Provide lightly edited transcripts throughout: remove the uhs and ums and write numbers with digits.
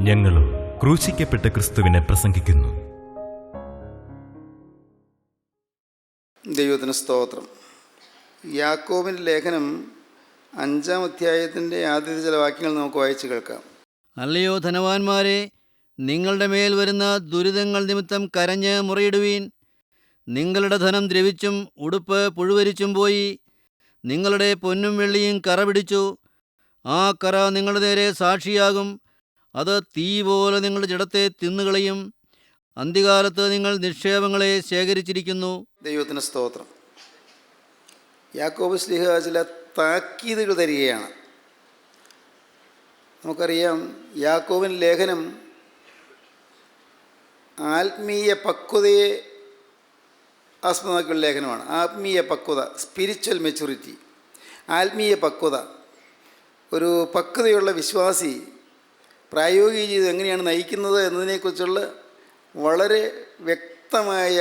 ഞങ്ങളും ക്രൂശിക്കപ്പെട്ട ക്രിസ്തുവിനെ പ്രസംഗിക്കുന്നു. ദൈവത്തിന് സ്തോത്രം. യാക്കോബിൻ്റെ ലേഖനം 5-ാം അധ്യായത്തിൻ്റെ ആദ്യത്തെ ചില വാക്യങ്ങൾ നമുക്ക് വായിച്ച് കേൾക്കാം. അല്ലയോ ധനവാന്മാരെ, നിങ്ങളുടെ മേൽ വരുന്ന ദുരിതങ്ങൾ നിമിത്തം കരഞ്ഞ് മുറയിടുവീൻ. നിങ്ങളുടെ ധനം ദ്രവിച്ചും ഉടുപ്പ് പുഴുവരിച്ചും പോയി. നിങ്ങളുടെ പൊന്നും വെള്ളിയും കറ പിടിച്ചു. ആ കറ നിങ്ങളുടെ നേരെ സാക്ഷിയാകും. അത് തീ പോലെ നിങ്ങളുടെ ജഡത്തെ തിന്നുകളയും. അന്ത്യകാലത്ത് നിങ്ങൾ നിക്ഷേപങ്ങളെ ശേഖരിച്ചിരിക്കുന്നു. ദൈവത്തിന് സ്തോത്രം. യാക്കോബ് ശ്ലീഹ ചില താക്കീതുകൾ തരികയാണ്. നമുക്കറിയാം, യാക്കോബിൻ്റെ ലേഖനം ആത്മീയ പക്വതയെ ആസ്പദമാക്കിയുള്ള ലേഖനമാണ്. ആത്മീയ പക്വത, സ്പിരിച്വൽ മെച്യൂരിറ്റി, ആത്മീയ പക്വത. ഒരു പക്വതയുള്ള വിശ്വാസി പ്രായോഗിക ജീവിതം എങ്ങനെയാണ് നയിക്കുന്നത് എന്നതിനെക്കുറിച്ചുള്ള വളരെ വ്യക്തമായ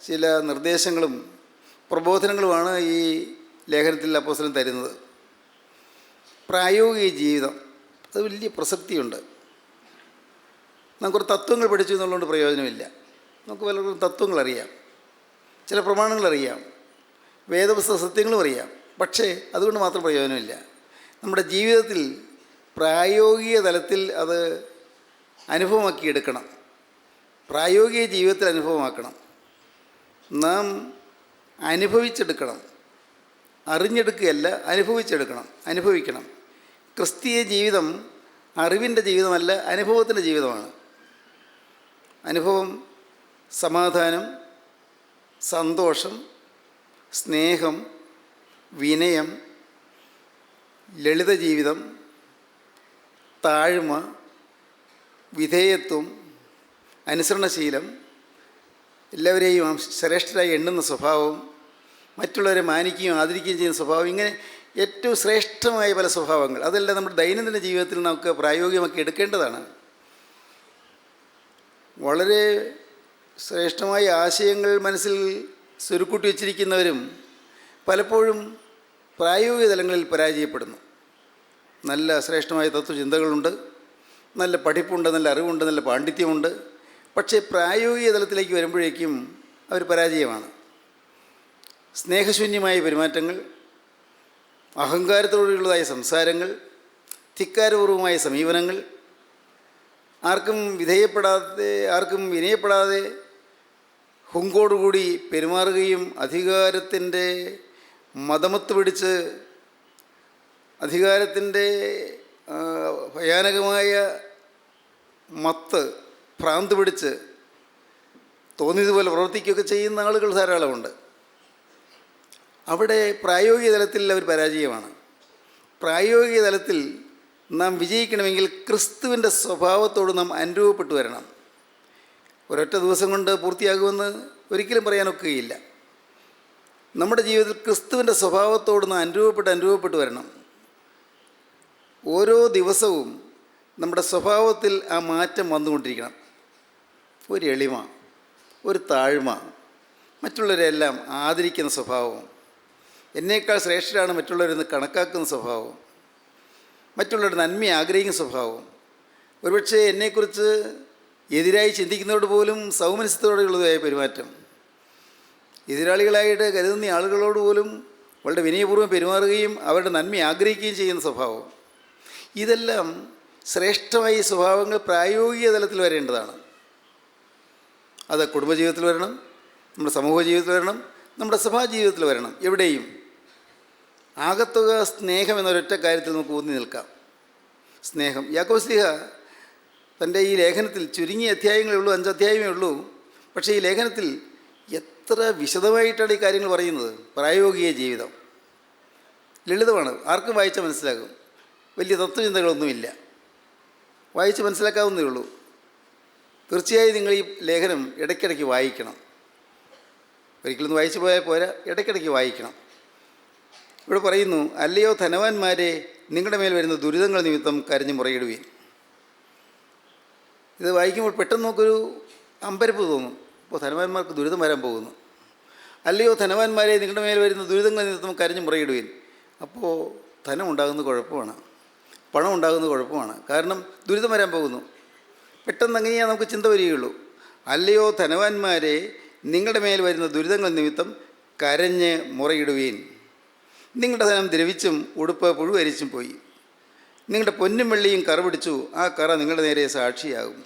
ചില നിർദ്ദേശങ്ങളും പ്രബോധനങ്ങളുമാണ് ഈ ലേഖനത്തിൽ അപ്പോസ്തലൻ തരുന്നത്. പ്രായോഗിക ജീവിതം അത് വലിയ പ്രസക്തിയുണ്ട്. നമുക്കൊരു തത്വങ്ങൾ പഠിച്ചു എന്നുള്ളതുകൊണ്ട് പ്രയോജനമില്ല. നമുക്ക് പലർക്കും തത്വങ്ങളറിയാം, ചില പ്രമാണങ്ങളറിയാം, വേദപുസ്തക സത്യങ്ങളും അറിയാം. പക്ഷേ അതുകൊണ്ട് മാത്രം പ്രയോജനമില്ല. നമ്മുടെ ജീവിതത്തിൽ പ്രായോഗിക തലത്തിൽ അത് അനുഭവമാക്കിയെടുക്കണം. പ്രായോഗിക ജീവിതത്തിൽ അനുഭവമാക്കണം. നാം അനുഭവിച്ചെടുക്കണം. അറിഞ്ഞെടുക്കുകയല്ല, അനുഭവിക്കണം. ക്രിസ്തീയ ജീവിതം അറിവിൻ്റെ ജീവിതമല്ല, അനുഭവത്തിൻ്റെ ജീവിതമാണ്. അനുഭവം സമാധാനം, സന്തോഷം, സ്നേഹം, വിനയം, ലളിത ജീവിതം, താഴ്മ, വിധേയത്വം, അനുസരണശീലം, എല്ലാവരെയും ശ്രേഷ്ഠരായി എണ്ണുന്ന സ്വഭാവം, മറ്റുള്ളവരെ മാനിക്കുകയും ആദരിക്കുകയും ചെയ്യുന്ന സ്വഭാവം, ഇങ്ങനെ ഏറ്റവും ശ്രേഷ്ഠമായ പല സ്വഭാവങ്ങൾ, അതെല്ലാം നമ്മുടെ ദൈനംദിന ജീവിതത്തിൽ നമുക്ക് പ്രായോഗികമാക്കി എടുക്കേണ്ടതാണ്. വളരെ ശ്രേഷ്ഠമായ ആശയങ്ങൾ മനസ്സിൽ സ്വരുക്കൂട്ടി വച്ചിരിക്കുന്നവരും പലപ്പോഴും പ്രായോഗിക തലങ്ങളിൽ പരാജയപ്പെടുന്നു. നല്ല ശ്രേഷ്ഠമായ തത്വചിന്തകളുണ്ട്, നല്ല പഠിപ്പുണ്ട്, നല്ല അറിവുണ്ട്, നല്ല പാണ്ഡിത്യമുണ്ട്. പക്ഷേ പ്രായോഗിക തലത്തിലേക്ക് വരുമ്പോഴേക്കും അവർ പരാജയമാണ്. സ്നേഹശൂന്യമായ പെരുമാറ്റങ്ങൾ, അഹങ്കാരത്തോടുള്ളതായ സംസാരങ്ങൾ, ധിക്കാരപൂർവമായ സമീപനങ്ങൾ, ആർക്കും വിനയപ്പെടാതെ ഹുങ്കോടുകൂടി പെരുമാറുകയും അധികാരത്തിൻ്റെ മതമത്ത് പിടിച്ച് അധികാരത്തിൻ്റെ ഭയാനകമായ ഭ്രാന്ത് പിടിച്ച് തോന്നിയതുപോലെ പ്രവർത്തിക്കുകയൊക്കെ ചെയ്യുന്ന ആളുകൾ ധാരാളമുണ്ട്. അവിടെ പ്രായോഗിക തലത്തിൽ അവർ പരാജയമാണ്. പ്രായോഗിക തലത്തിൽ നാം വിജയിക്കണമെങ്കിൽ ക്രിസ്തുവിൻ്റെ സ്വഭാവത്തോട് നാം അനുരൂപപ്പെട്ടു വരണം. ഒരൊറ്റ ദിവസം കൊണ്ട് പൂർത്തിയാകുമെന്ന് ഒരിക്കലും പറയാനൊക്കുകയില്ല. നമ്മുടെ ജീവിതത്തിൽ ക്രിസ്തുവിൻ്റെ സ്വഭാവത്തോട് നാം അനുരൂപപ്പെട്ട് വരണം. ഓരോ ദിവസവും നമ്മുടെ സ്വഭാവത്തിൽ ആ മാറ്റം വന്നുകൊണ്ടിരിക്കണം. ഒരു എളിമ, ഒരു താഴ്മ, മറ്റുള്ളവരെല്ലാം ആദരിക്കുന്ന സ്വഭാവം, എന്നേക്കാൾ ശ്രേഷ്ഠരാണ് മറ്റുള്ളവരെന്ന് കണക്കാക്കുന്ന സ്വഭാവം, മറ്റുള്ളവരുടെ നന്മയെ ആഗ്രഹിക്കുന്ന സ്വഭാവം, ഒരുപക്ഷെ എന്നെക്കുറിച്ച് എതിരായി ചിന്തിക്കുന്നതോട് പോലും സൗമനസ്യത്തോടെയുള്ളതായ പെരുമാറ്റം, എതിരാളികളായിട്ട് കരുതുന്ന ആളുകളോട് പോലും വളരെ വിനയപൂർവ്വം പെരുമാറുകയും അവരുടെ നന്മയെ ആഗ്രഹിക്കുകയും ചെയ്യുന്ന സ്വഭാവം, ഇതെല്ലാം ശ്രേഷ്ഠമായ ഈ സ്വഭാവങ്ങൾ പ്രായോഗിക തലത്തിൽ വരേണ്ടതാണ്. അത് കുടുംബജീവിതത്തിൽ വരണം, നമ്മുടെ സമൂഹ ജീവിതത്തിൽ വരണം, നമ്മുടെ സഭാജീവിതത്തിൽ വരണം. എവിടെയും ആകത്തുക സ്നേഹം എന്നൊരൊറ്റ കാര്യത്തിൽ നമുക്ക് ഊന്നി നിൽക്കാം. സ്നേഹം. യാക്കോബ് ശ്ലീഹ തൻ്റെ ഈ ലേഖനത്തിൽ ചുരുങ്ങിയ അധ്യായങ്ങളേ ഉള്ളൂ, 5 അധ്യായമേ ഉള്ളൂ. പക്ഷേ ഈ ലേഖനത്തിൽ എത്ര വിശദമായിട്ടാണ് ഈ കാര്യങ്ങൾ പറയുന്നത്. പ്രായോഗിക ജീവിതം ലളിതമാണ്, ആർക്കും വായിച്ചാൽ മനസ്സിലാകും. വലിയ തത്വചിന്തകളൊന്നുമില്ല, വായിച്ച് മനസ്സിലാക്കാവുന്നതേ ഉള്ളൂ. തീർച്ചയായും നിങ്ങൾ ഈ ലേഖനം ഇടയ്ക്കിടയ്ക്ക് വായിക്കണം. ഒരിക്കലൊന്നും വായിച്ചു പോയാൽ പോരാ, ഇടയ്ക്കിടയ്ക്ക് വായിക്കണം. ഇവിടെ പറയുന്നു, അല്ലയോ ധനവാന്മാരെ, നിങ്ങളുടെ മേൽ വരുന്ന ദുരിതങ്ങൾ നിമിത്തം കരഞ്ഞു മുറയിടുവീൻ. ഇത് വായിക്കുമ്പോൾ പെട്ടെന്ന് നമുക്കൊരു അമ്പരപ്പ് തോന്നും. ഇപ്പോൾ ധനവാന്മാർക്ക് ദുരിതം വരാൻ പോകുന്നു. അല്ലയോ ധനവാന്മാരെ, നിങ്ങളുടെ മേൽ വരുന്ന ദുരിതങ്ങൾ നിമിത്തം കരഞ്ഞു മുറയിടുവീൻ. അപ്പോൾ ധനം ഉണ്ടാകുന്നത് കുഴപ്പമാണ്, പണം ഉണ്ടാകുന്നത് കുഴപ്പമാണ്. കാരണം ദുരിതം വരാൻ പോകുന്നു. പെട്ടെന്ന് അങ്ങനെയാണ് നമുക്ക് ചിന്ത വരികയുള്ളൂ. അല്ലയോ ധനവാന്മാരെ, നിങ്ങളുടെ മേൽ വരുന്ന ദുരിതങ്ങൾ നിമിത്തം കരഞ്ഞ് മുറയിടുവീൻ. നിങ്ങളുടെ ധനം ദ്രവിച്ചും ഉടുപ്പ് പുഴുവരിച്ചും പോയി. നിങ്ങളുടെ പൊന്നും വെള്ളിയും കറ പിടിച്ചു, ആ കറ നിങ്ങളുടെ നേരെ സാക്ഷിയാകും.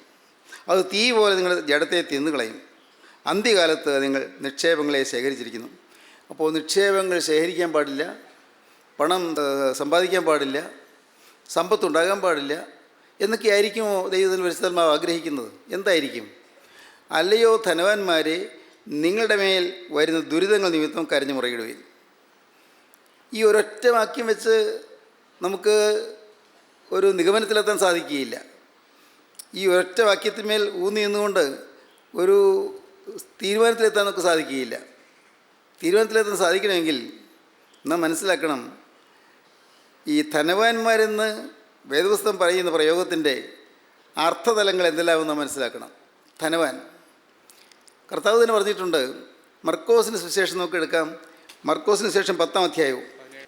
അത് തീ പോലെ നിങ്ങളുടെ ജഡത്തെ തിന്നുകളയും. അന്ത്യകാലത്ത് നിങ്ങൾ നിക്ഷേപങ്ങളെ ശേഖരിച്ചിരിക്കുന്നു. അപ്പോൾ നിക്ഷേപങ്ങൾ ശേഖരിക്കാൻ പാടില്ല, പണം സമ്പാദിക്കാൻ പാടില്ല, സമ്പത്തുണ്ടാകാൻ പാടില്ല എന്നൊക്കെ ആയിരിക്കുമോ ദൈവത്തിന് പരിശുദ്ധാത്മാവ് ആഗ്രഹിക്കുന്നത്? എന്തായിരിക്കും? അല്ലയോ ധനവാന്മാരെ, നിങ്ങളുടെ മേൽ വരുന്ന ദുരിതങ്ങൾ നിമിത്തം കരഞ്ഞു മുറയിടുകയും. ഈ ഒരൊറ്റ വാക്യം വെച്ച് നമുക്ക് ഒരു നിഗമനത്തിലെത്താൻ സാധിക്കുകയില്ല. ഈ ഒരൊറ്റ വാക്യത്തിന്മേൽ ഊന്നി നിന്നുകൊണ്ട് ഒരു തീരുമാനത്തിലെത്താൻ നമുക്ക് സാധിക്കുകയില്ല. തീരുമാനത്തിലെത്താൻ സാധിക്കണമെങ്കിൽ നാം മനസ്സിലാക്കണം, ഈ ധനവാന്മാരെന്ന് വേദപുസ്തകം പറയുന്ന പ്രയോഗത്തിൻ്റെ അർത്ഥതലങ്ങൾ എന്തെല്ലാമെന്ന് നാം മനസ്സിലാക്കണം. ധനവാൻ, കർത്താവ് തന്നെ പറഞ്ഞിട്ടുണ്ട്. മർക്കോസിന് സുവിശേഷം നമുക്ക് എടുക്കാം. മർക്കോസിന് ശേഷം 10-ാം അധ്യായവും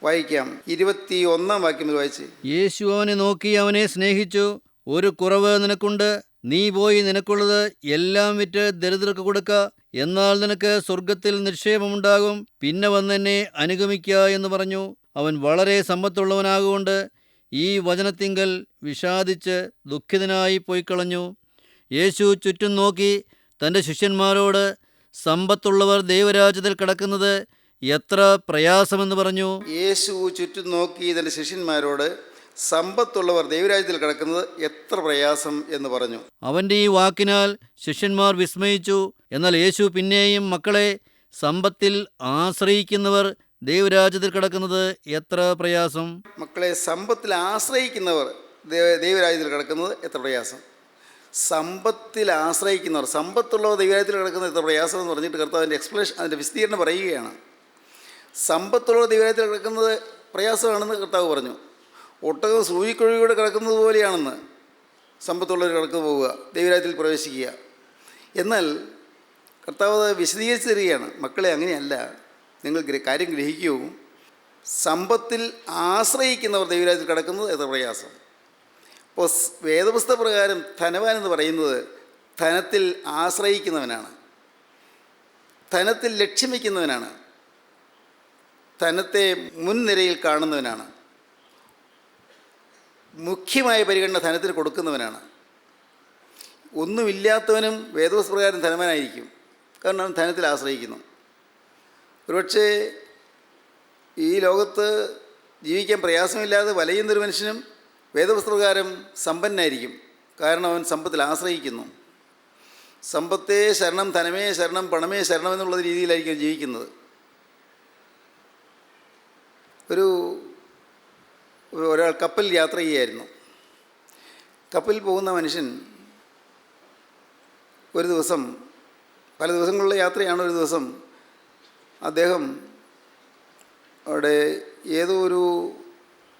വായിക്കാം. 21-ാം വാക്യം വായിച്ച്. യേശു അവനെ നോക്കി അവനെ സ്നേഹിച്ചു. ഒരു കുറവ് നിനക്കുണ്ട്, നീ പോയി നിനക്കുള്ളത് എല്ലാം വിറ്റ് ദരിദ്രർക്ക് കൊടുക്ക, എന്നാൽ നിനക്ക് സ്വർഗത്തിൽ നിക്ഷേപമുണ്ടാകും. പിന്നെ വന്നെന്നെ അനുഗമിക്ക എന്ന് പറഞ്ഞു. അവൻ വളരെ സമ്പത്തുള്ളവനാകൊണ്ട് ഈ വചനത്തിങ്കൽ വിഷാദിച്ച് ദുഃഖിതനായി പോയിക്കളഞ്ഞു. യേശു ചുറ്റും നോക്കി തൻ്റെ ശിഷ്യന്മാരോട്, സമ്പത്തുള്ളവർ ദൈവരാജ്യത്തിൽ കടക്കുന്നത് എത്ര പ്രയാസമെന്ന് പറഞ്ഞു. യേശു ചുറ്റും നോക്കി തൻ്റെ ശിഷ്യന്മാരോട്, സമ്പത്തുള്ളവർ ദൈവരാജ്യത്തിൽ കിടക്കുന്നത് എത്ര പ്രയാസം എന്ന് പറഞ്ഞു. അവൻ്റെ ഈ വാക്കിനാൽ ശിഷ്യന്മാർ വിസ്മയിച്ചു. എന്നാൽ യേശു പിന്നെയും, മക്കളെ, സമ്പത്തിൽ ആശ്രയിക്കുന്നവർ ദൈവരാജ്യത്തിൽ കിടക്കുന്നത് എത്ര പ്രയാസം. മക്കളെ, സമ്പത്തിൽ ആശ്രയിക്കുന്നവർ ദൈവരാജ്യത്തിൽ കിടക്കുന്നത് എത്ര പ്രയാസം. സമ്പത്തിൽ ആശ്രയിക്കുന്നവർ, സമ്പത്തുള്ളവർ ദൈവരാജ്യത്തിൽ കിടക്കുന്നത് എത്ര പ്രയാസം എന്ന് പറഞ്ഞിട്ട് കർത്താവിൻ്റെ എക്സ്പ്ലനേഷൻ, അതിൻ്റെ വിസ്തീർണം പറയുകയാണ്. സമ്പത്തുള്ളവർ ദൈവരാജ്യത്തിൽ കിടക്കുന്നത് പ്രയാസമാണെന്ന് കർത്താവ് പറഞ്ഞു. ഒട്ടകം സൂചിക്കൊഴികൂടെ കിടക്കുന്നത് പോലെയാണെന്ന് സമ്പത്തുള്ളവർ കിടന്നു പോവുക, ദൈവരാജ്യത്തിൽ പ്രവേശിക്കുക. എന്നാൽ കർത്താവ് വിശദീകരിച്ച് തരികയാണ്, മക്കളെ, അങ്ങനെയല്ല, നിങ്ങൾ കാര്യം ഗ്രഹിക്കൂ. സമ്പത്തിൽ ആശ്രയിക്കുന്നവർ ദൈവരാജ്യത്തിൽ കിടക്കുന്നത് എത്ര പ്രയാസം. അപ്പോൾ വേദപുസ്തക പ്രകാരം ധനവാൻ എന്ന് പറയുന്നത് ധനത്തിൽ ആശ്രയിക്കുന്നവനാണ്, ധനത്തിൽ ലക്ഷ്യം വയ്ക്കുന്നവനാണ്, ധനത്തെ മുൻനിരയിൽ കാണുന്നവനാണ്, മുഖ്യമായ പരിഗണന ധനത്തിന് കൊടുക്കുന്നവനാണ്. ഒന്നുമില്ലാത്തവനും വേദപുസ്തക പ്രകാരം ധനവാനായിരിക്കും, കാരണം അവൻ ധനത്തിൽ ആശ്രയിക്കുന്നു. ഒരുപക്ഷെ ഈ ലോകത്ത് ജീവിക്കാൻ പ്രയാസമില്ലാതെ വലയുന്നൊരു മനുഷ്യനും വേദപുസ്തകപ്രകാരം സമ്പന്നനായിരിക്കും, കാരണം അവൻ സമ്പത്തിൽ ആശ്രയിക്കുന്നു. സമ്പത്തേ ശരണം, ധനമേ ശരണം, പണമേ ശരണം എന്നുള്ള രീതിയിലായിരിക്കും ജീവിക്കുന്നത്. ഒരാൾ കപ്പലിൽ യാത്ര ചെയ്യുകയായിരുന്നു. കപ്പലിൽ പോകുന്ന മനുഷ്യൻ ഒരു ദിവസം, പല ദിവസങ്ങളിലുള്ള യാത്രയാണ്, ഒരു ദിവസം അദ്ദേഹം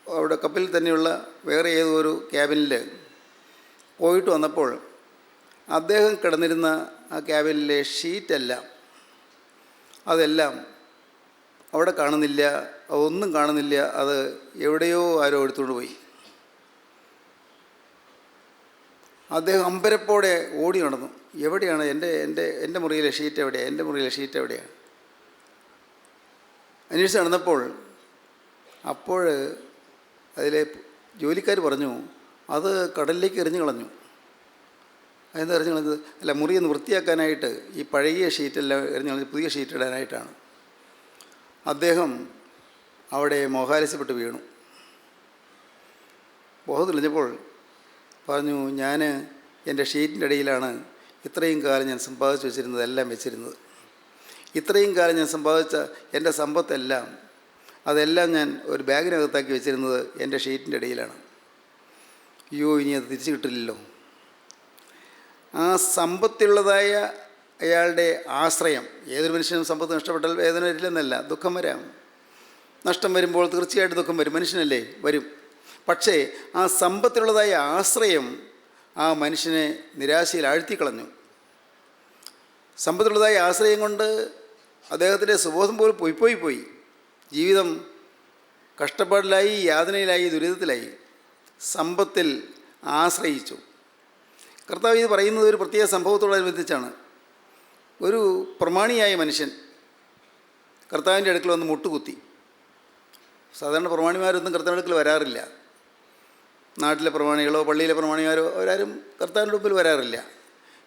അവിടെ കപ്പലിൽ തന്നെയുള്ള വേറെ ഏതോ ഒരു ക്യാബിനിൽ പോയിട്ട് വന്നപ്പോൾ അദ്ദേഹം കിടന്നിരുന്ന ആ ക്യാബിനിലെ അതെല്ലാം അവിടെ കാണുന്നില്ല, അതൊന്നും കാണുന്നില്ല, അത് എവിടെയോ ആരോ എടുത്തുകൊണ്ട് പോയി. അദ്ദേഹം അമ്പരപ്പോടെ ഓടി നടന്നു. എവിടെയാണ് എൻ്റെ മുറിയിലെ ഷീറ്റ് എവിടെയാണ്? അന്വേഷിച്ച് നടന്നപ്പോൾ അതിലെ ജോലിക്കാർ പറഞ്ഞു, അത് കടലിലേക്ക് എറിഞ്ഞു കളഞ്ഞു. അതെന്താ എറിഞ്ഞു കളഞ്ഞത്? അല്ല, മുറിയൊന്ന് വൃത്തിയാക്കാനായിട്ട് ഈ പഴകിയ ഷീറ്റെല്ലാം എറിഞ്ഞു കളഞ്ഞ് പുതിയ ഷീറ്റ് ഇടാനായിട്ടാണ്. അദ്ദേഹം അവിടെ മോഹാലസ്യപ്പെട്ട് വീണു. ബോധം തെളിഞ്ഞപ്പോൾ പറഞ്ഞു, ഞാൻ എൻ്റെ ഷീറ്റിൻ്റെ ഇടയിലാണ് ഇത്രയും കാലം ഞാൻ സമ്പാദിച്ച് വെച്ചിരുന്നത്, എല്ലാം വെച്ചിരുന്നത്. ഇത്രയും കാലം ഞാൻ സമ്പാദിച്ച എൻ്റെ സമ്പത്തെല്ലാം, അതെല്ലാം ഞാൻ ഒരു ബാഗിനകത്താക്കി വെച്ചിരുന്നത് എൻ്റെ ഷീറ്റിൻ്റെ ഇടയിലാണ്. അയ്യോ, ഇനി അത് തിരിച്ചു കിട്ടില്ലല്ലോ. ആ സമ്പത്തുള്ളതായ അയാളുടെ ആശ്രയം, ഏതൊരു മനുഷ്യനും സമ്പത്ത് നഷ്ടപ്പെട്ടാൽ വേദന വരില്ലെന്നല്ല, ദുഃഖം വരാം. നഷ്ടം വരുമ്പോൾ തീർച്ചയായിട്ടും ദുഃഖം വരും, മനുഷ്യനല്ലേ, വരും. പക്ഷേ ആ സമ്പത്തിലുള്ളതായ ആശ്രയം ആ മനുഷ്യനെ നിരാശയിൽ ആഴ്ത്തിക്കളഞ്ഞു. സമ്പത്തിലുള്ളതായ ആശ്രയം കൊണ്ട് അദ്ദേഹത്തിൻ്റെ സുബോധം പോലും പോയി. ജീവിതം കഷ്ടപ്പാടിലായി, യാതനയിലായി, ദുരിതത്തിലായി. സമ്പത്തിൽ ആശ്രയിച്ചു. കർത്താവ് ഇത് പറയുന്നത് ഒരു പ്രത്യേക സംഭവത്തോടനുബന്ധിച്ചാണ്. ഒരു പ്രമാണിയായ മനുഷ്യൻ കർത്താവിൻ്റെ അടുക്കൽ വന്ന് മുട്ടുകുത്തി. സാധാരണ പ്രമാണിമാരൊന്നും കർത്താവിൻ്റെ അടുക്കൽ വരാറില്ല. നാട്ടിലെ പ്രമാണികളോ പള്ളിയിലെ പ്രമാണിമാരോ അവരാരും കർത്താവിൻ്റെ മുമ്പിൽ വരാറില്ല.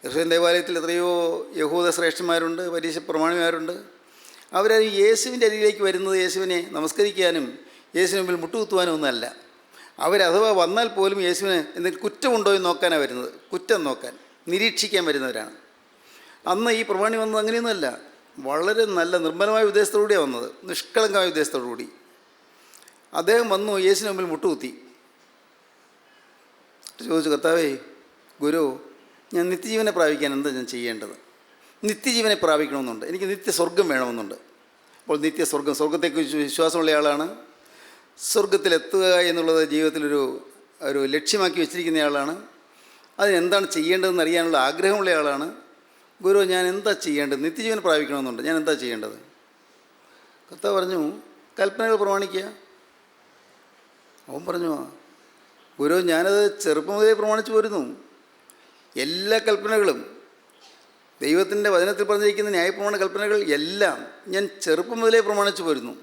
യെരൂശലേം ദേവാലയത്തിൽ എത്രയോ യഹൂദ ശ്രേഷ്ഠന്മാരുണ്ട്, പരീശ പ്രമാണിമാരുണ്ട്. അവരാരും യേശുവിൻ്റെ അരികിലേക്ക് വരുന്നത് യേശുവിനെ നമസ്കരിക്കാനും യേശുവിന് മുമ്പിൽ മുട്ടുകുത്തുവാനും ഒന്നുമല്ല. അവരഥവാ വന്നാൽ പോലും യേശുവിന് എന്തെങ്കിലും കുറ്റമുണ്ടോ എന്ന് നോക്കാനാണ് വരുന്നത്. കുറ്റം നോക്കാൻ, നിരീക്ഷിക്കാൻ വരുന്നവരാണ്. അന്ന് ഈ പ്രമാണി വന്നത് അങ്ങനെയൊന്നുമല്ല. വളരെ നല്ല നിർമ്മലമായ ഉദ്ദേശത്തോടുകൂടിയാണ് വന്നത്, നിഷ്കളങ്കമായ ഉദ്ദേശത്തോടുകൂടി. അദ്ദേഹം വന്നു യേശുവിന് മുമ്പിൽ മുട്ടുകുത്തി. ചോദിച്ചു, കർത്താവേ, ഗുരു, ഞാൻ നിത്യജീവനെ പ്രാപിക്കാൻ എന്താ ഞാൻ ചെയ്യേണ്ടത്? നിത്യജീവനെ പ്രാപിക്കണമെന്നുണ്ട്, എനിക്ക് നിത്യസ്വർഗം വേണമെന്നുണ്ട്. അപ്പോൾ നിത്യസ്വർഗം, സ്വർഗത്തെക്കുറിച്ച് വിശ്വാസമുള്ള ആളാണ്. സ്വർഗത്തിലെത്തുക എന്നുള്ളത് ജീവിതത്തിലൊരു ലക്ഷ്യമാക്കി വെച്ചിരിക്കുന്ന ആളാണ്. അതിനെന്താണ് ചെയ്യേണ്ടതെന്ന് അറിയാനുള്ള ആഗ്രഹമുള്ള ആളാണ്. ഗുരു, ഞാൻ എന്താ ചെയ്യേണ്ടത്? നിത്യജീവൻ പ്രാപിക്കണമെന്നുണ്ട്, ഞാൻ എന്താ ചെയ്യേണ്ടത്? കർത്താവ് പറഞ്ഞു, കൽപ്പനകൾ പ്രമാണിക്കുക. അവൻ പറഞ്ഞു, ഗുരു, ഞാനത് ചെറുപ്പം മുതലേ പ്രമാണിച്ചു പോരുന്നു. എല്ലാ കൽപ്പനകളും, ദൈവത്തിൻ്റെ വചനത്തിൽ പറഞ്ഞിരിക്കുന്ന ന്യായപ്രമാണ കൽപ്പനകൾ എല്ലാം ഞാൻ ചെറുപ്പം മുതലേ പ്രമാണിച്ചു പോരുന്നു.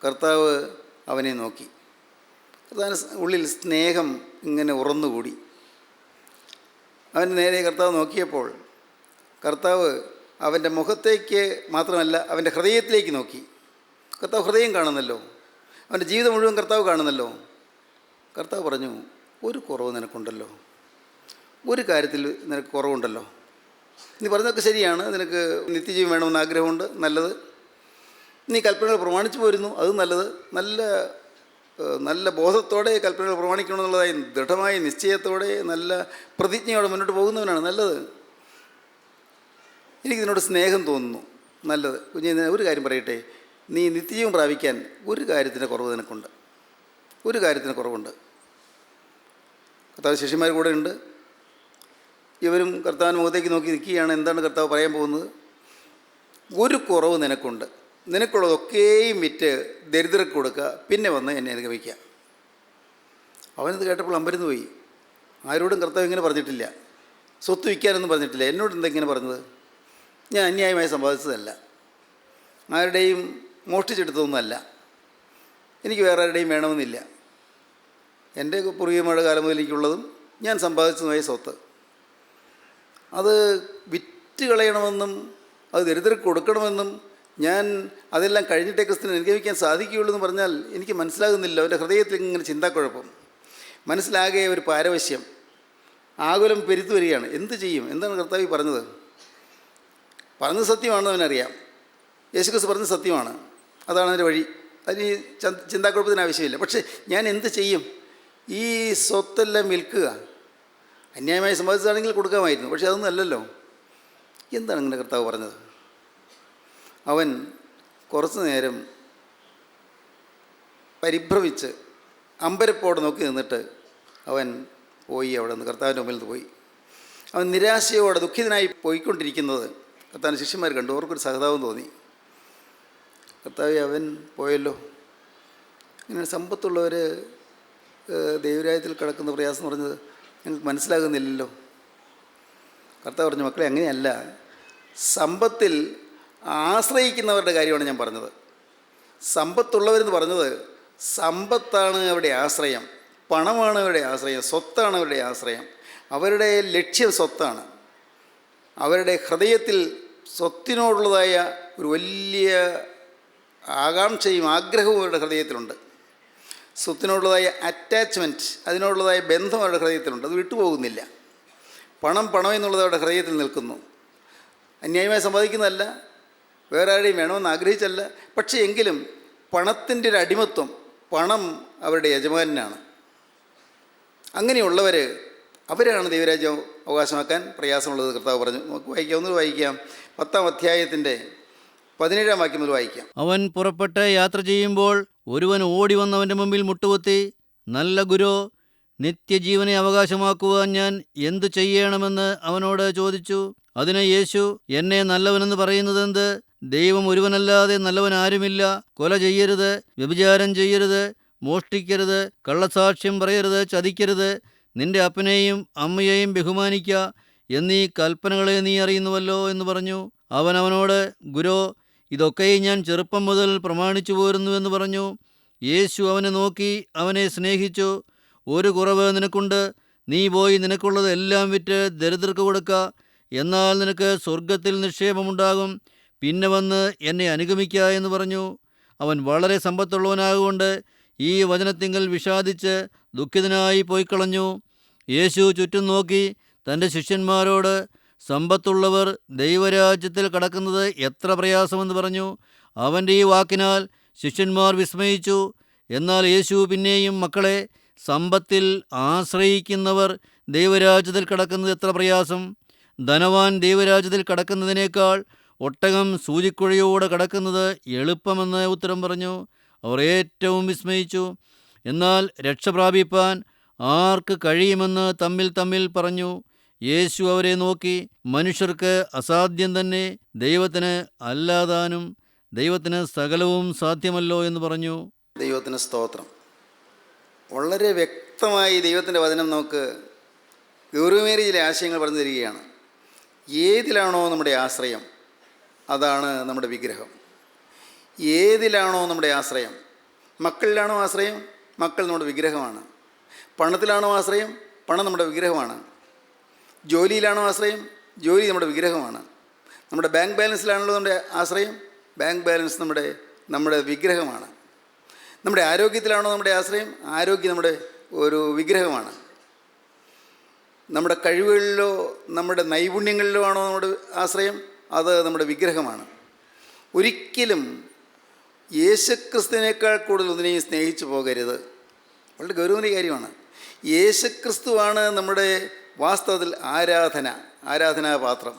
കർത്താവ് അവനെ നോക്കി. കർത്താവിന് ഉള്ളിൽ സ്നേഹം ഇങ്ങനെ ഉറന്നുകൂടി. അവൻ്റെ നേരെ കർത്താവ് നോക്കിയപ്പോൾ കർത്താവ് അവൻ്റെ മുഖത്തേക്ക് മാത്രമല്ല അവൻ്റെ ഹൃദയത്തിലേക്ക് നോക്കി. കർത്താവ് ഹൃദയം കാണുന്നല്ലോ, അവൻ്റെ ജീവിതം മുഴുവൻ കർത്താവ് കാണുന്നല്ലോ. കർത്താവ് പറഞ്ഞു, ഒരു കുറവ് നിനക്കുണ്ടല്ലോ, ഒരു കാര്യത്തിൽ നിനക്ക് കുറവുണ്ടല്ലോ. നീ പറഞ്ഞതൊക്കെ ശരിയാണ്, നിനക്ക് നിത്യജീവൻ വേണമെന്ന് ആഗ്രഹമുണ്ട്, നല്ലത്. നീ കൽപ്പനകൾ പ്രമാണിച്ചു പോരുന്നു, അത് നല്ലത്. നല്ല ബോധത്തോടെ കൽപ്പനകൾ പ്രമാണിക്കണമെന്നുള്ളതായി ദൃഢമായ നിശ്ചയത്തോടെ നല്ല പ്രതിജ്ഞയോടെ മുന്നോട്ട് പോകുന്നവനാണ് നല്ലത്. എനിക്കിതിനോട് സ്നേഹം തോന്നുന്നു, നല്ലത്. കുഞ്ഞിന് ഒരു കാര്യം പറയട്ടെ, നീ നിത്യജീവൻ പ്രാപിക്കാൻ ഒരു കാര്യത്തിൻ്റെ കുറവ് നിനക്കുണ്ട്, ഒരു കാര്യത്തിന് കുറവുണ്ട്. കർത്താവ് ശിഷ്യന്മാർ കൂടെ ഉണ്ട്. ഇവരും കർത്താവിന് മുഖത്തേക്ക് നോക്കി നിൽക്കുകയാണ്. എന്താണ് കർത്താവ് പറയാൻ പോകുന്നത്? ഒരു കുറവ് നിനക്കുണ്ട്, നിനക്കുള്ളതൊക്കെയും വിറ്റ് ദരിദ്രർക്ക് കൊടുക്കുക, പിന്നെ വന്ന് എന്നെ അനുഗമിക്കുക. അവനത് കേട്ടപ്പോൾ അമ്പരന്ന് പോയി. ആരോടും കർത്താവ് ഇങ്ങനെ പറഞ്ഞിട്ടില്ല, സ്വത്ത് വിൽക്കാനൊന്നും പറഞ്ഞിട്ടില്ല. എന്നോട് എന്താ ഇങ്ങനെ പറഞ്ഞത്? ഞാൻ അന്യായമായി സമ്പാദിച്ചതല്ല, ആരുടെയും മോഷ്ടിച്ചെടുത്തതൊന്നുമല്ല, എനിക്ക് വേറെ ആരുടെയും വേണമെന്നില്ല. എൻ്റെ പൂർവികമായ കാലം മുതൽ എനിക്കുള്ളതും ഞാൻ സമ്പാദിച്ചതുമായ സ്വത്ത് അത് വിറ്റ് കളയണമെന്നും അത് ദരിദ്രർക്ക് കൊടുക്കണമെന്നും ഞാൻ അതെല്ലാം കഴിഞ്ഞിട്ടേ ക്രിസ്തുവിനെ അനുഗമിക്കാൻ സാധിക്കുകയുള്ളൂ എന്ന് പറഞ്ഞാൽ എനിക്ക് മനസ്സിലാകുന്നില്ല. അവൻ്റെ ഹൃദയത്തിൽ ഇങ്ങനെ ചിന്താക്കുഴപ്പം, മനസ്സിലാകെ ഒരു പാരവശ്യം, ആകുലം പെരുത്തു വരികയാണ്. എന്ത് ചെയ്യും? എന്താണ് കർത്താവ് പറഞ്ഞത്? പറഞ്ഞത് സത്യമാണെന്ന് അവനറിയാം. യേശുക്രിസ്തു പറഞ്ഞത് സത്യമാണ്, അതാണ് അതിൻ്റെ വഴി. അതിന് ചിന്താക്കുഴപ്പത്തിന് ആവശ്യമില്ല. പക്ഷേ ഞാൻ എന്ത് ചെയ്യും? ഈ സ്വത്തെല്ലാം വിൽക്കുക, അന്യായമായി സമ്പാദിച്ചതാണെങ്കിൽ കൊടുക്കാമായിരുന്നു, പക്ഷേ അതൊന്നും അല്ലല്ലോ. എന്താണ് ഇങ്ങനെ കർത്താവ് പറഞ്ഞത്? അവൻ കുറച്ചു നേരം പരിഭ്രമിച്ച് അമ്പരപ്പോടെ നോക്കി നിന്നിട്ട് അവൻ പോയി. അവിടെ നിന്ന് കർത്താവിൻ്റെ മുമ്പിൽ നിന്ന് പോയി. അവൻ നിരാശയോടെ ദുഃഖിതനായി പോയിക്കൊണ്ടിരിക്കുന്നത് കർത്താവിൻ്റെ ശിഷ്യന്മാർ കണ്ടു. അവർക്കൊരു സഹതാപം തോന്നി. കർത്താവേ, അവൻ പോയല്ലോ. ഇങ്ങനെ സമ്പത്തുള്ളവർ ദൈവരാജ്യത്തിൽ കിടക്കുന്ന പ്രയാസം എന്ന് പറഞ്ഞത് ഞങ്ങൾക്ക് മനസ്സിലാകുന്നില്ലല്ലോ. കർത്താവ് പറഞ്ഞു, മക്കളെ, അങ്ങനെയല്ല, സമ്പത്തിൽ ആശ്രയിക്കുന്നവരുടെ കാര്യമാണ് ഞാൻ പറഞ്ഞത്. സമ്പത്തുള്ളവരെന്ന് പറഞ്ഞത് സമ്പത്താണ് അവരുടെ ആശ്രയം, പണമാണ് അവരുടെ ആശ്രയം, സ്വത്താണ് അവരുടെ ആശ്രയം. അവരുടെ ലക്ഷ്യം സ്വത്താണ്. അവരുടെ ഹൃദയത്തിൽ സ്വത്തിനോടുള്ളതായ ഒരു വലിയ ആകാംക്ഷയും ആഗ്രഹവും അവരുടെ ഹൃദയത്തിലുണ്ട്. സ്വത്തിനോടുള്ളതായ അറ്റാച്ച്മെൻറ്റ്, അതിനോടുള്ളതായ ബന്ധം അവരുടെ ഹൃദയത്തിലുണ്ട്. അത് വിട്ടുപോകുന്നില്ല. പണം എന്നുള്ളത് അവരുടെ ഹൃദയത്തിൽ നിൽക്കുന്നു. അന്യായമായി സമ്പാദിക്കുന്നതല്ല, വേറെ ആരുടെയും വേണമെന്ന് ആഗ്രഹിച്ചല്ല. പക്ഷേ എങ്കിലും പണത്തിൻ്റെ ഒരു അടിമത്വം, പണം അവരുടെ യജമാനാണ്. അങ്ങനെയുള്ളവർ, അവരാണ് ദൈവരാജ്യം അവകാശമാക്കാൻ പ്രയാസമുള്ളത്. കർത്താവ് പറഞ്ഞു. നമുക്ക് വായിക്കാം, ഒന്നുകൂടി വായിക്കാം. 10-ാം അധ്യായത്തിൻ്റെ 17-ാം വാക്യം മുതൽ വായിക്കാം. അവൻ പുറപ്പെട്ട് യാത്ര ചെയ്യുമ്പോൾ ഒരുവൻ ഓടി വന്നവൻ്റെ മുമ്പിൽ മുട്ടുകുത്തി, നല്ല ഗുരു, നിത്യജീവനെ അവകാശമാക്കുവാൻ ഞാൻ എന്തു ചെയ്യണമെന്ന് അവനോട് ചോദിച്ചു. അതിന് യേശു, എന്നെ നല്ലവനെന്ന് പറയുന്നതെന്ത്? ദൈവം ഒരുവനല്ലാതെ നല്ലവൻ ആരുമില്ല. കൊല ചെയ്യരുത്, വ്യഭിചാരം ചെയ്യരുത്, മോഷ്ടിക്കരുത്, കള്ളസാക്ഷ്യം പറയരുത്, ചതിക്കരുത്, നിന്റെ അപ്പനെയും അമ്മയെയും ബഹുമാനിക്ക എന്നീ കൽപ്പനകളെ നീ അറിയുന്നുവല്ലോ എന്ന് പറഞ്ഞു. അവൻ അവനോട്, ഗുരോ, ഇതൊക്കെയും ഞാൻ ചെറുപ്പം മുതൽ പ്രമാണിച്ചു പോരുന്നുവെന്ന് പറഞ്ഞു. യേശു അവനെ നോക്കി അവനെ സ്നേഹിച്ചു. ഒരു കുറവ് നിനക്കുണ്ട്. നീ പോയി നിനക്കുള്ളത് എല്ലാം വിറ്റ് ദരിദ്രർക്ക് കൊടുക്ക. എന്നാൽ നിനക്ക് സ്വർഗത്തിൽ നിക്ഷേപമുണ്ടാകും. പിന്നെ വന്ന് എന്നെ അനുഗമിക്ക എന്ന് പറഞ്ഞു. അവൻ വളരെ സമ്പത്തുള്ളവനാകൊണ്ട് ഈ വചനത്തിങ്കൽ വിഷാദിച്ച് ദുഃഖിതനായി പോയിക്കളഞ്ഞു. യേശു ചുറ്റും നോക്കി തൻ്റെ ശിഷ്യന്മാരോട്, സമ്പത്തുള്ളവർ ദൈവരാജ്യത്തിൽ കടക്കുന്നത് എത്ര പ്രയാസമെന്ന് പറഞ്ഞു. അവൻ്റെ ഈ വാക്കിനാൽ ശിഷ്യന്മാർ വിസ്മയിച്ചു. എന്നാൽ യേശു പിന്നെയും, മക്കളെ, സമ്പത്തിൽ ആശ്രയിക്കുന്നവർ ദൈവരാജ്യത്തിൽ കടക്കുന്നത് എത്ര പ്രയാസം! ധനവാൻ ദൈവരാജ്യത്തിൽ കടക്കുന്നതിനേക്കാൾ ഒട്ടകം സൂചിക്കുഴയോടെ കടക്കുന്നത് എളുപ്പമെന്ന് ഉത്തരം പറഞ്ഞു. അവർ ഏറ്റവും വിസ്മയിച്ചു. എന്നാൽ രക്ഷ പ്രാപിപ്പാൻ ആർക്ക് കഴിയുമെന്ന് തമ്മിൽ തമ്മിൽ പറഞ്ഞു. യേശു അവരെ നോക്കി, മനുഷ്യർക്ക് അസാധ്യം തന്നെ, ദൈവത്തിന് അല്ലാതാനും ദൈവത്തിന് സകലവും സാധ്യമല്ലോ എന്ന് പറഞ്ഞു. ദൈവത്തിന് സ്തോത്രം. വളരെ വ്യക്തമായി ദൈവത്തിൻ്റെ വചനം നമുക്ക് ഗൗരവമേറിയ ചില ആശയങ്ങൾ പറഞ്ഞു തരികയാണ്. ഏതിലാണോ നമ്മുടെ ആശ്രയം, അതാണ് നമ്മുടെ വിഗ്രഹം. ഏതിലാണോ നമ്മുടെ ആശ്രയം? മക്കളിലാണോ ആശ്രയം? മക്കൾ നമ്മുടെ വിഗ്രഹമാണ്. പണത്തിലാണോ ആശ്രയം? പണം നമ്മുടെ വിഗ്രഹമാണ്. ജോലിയിലാണോ ആശ്രയം? ജോലി നമ്മുടെ വിഗ്രഹമാണ്. നമ്മുടെ ബാങ്ക് ബാലൻസിലാണല്ലോ നമ്മുടെ ആശ്രയം? ബാങ്ക് ബാലൻസ് നമ്മുടെ വിഗ്രഹമാണ്. നമ്മുടെ ആരോഗ്യത്തിലാണോ നമ്മുടെ ആശ്രയം? ആരോഗ്യം നമ്മുടെ ഒരു വിഗ്രഹമാണ്. നമ്മുടെ കഴിവുകളിലോ നമ്മുടെ നൈപുണ്യങ്ങളിലോ ആണോ നമ്മുടെ ആശ്രയം? അത് നമ്മുടെ വിഗ്രഹമാണ്. ഒരിക്കലും യേശുക്രിസ്തുവിനേക്കാൾ കൂടുതൽ ഒന്നിനെയും സ്നേഹിച്ചു പോകരുത്. വളരെ ഗൗരവമായ കാര്യമാണ്. യേശുക്രിസ്തുവാണ് നമ്മുടെ വാസ്തവത്തിൽ ആരാധനാപാത്രം.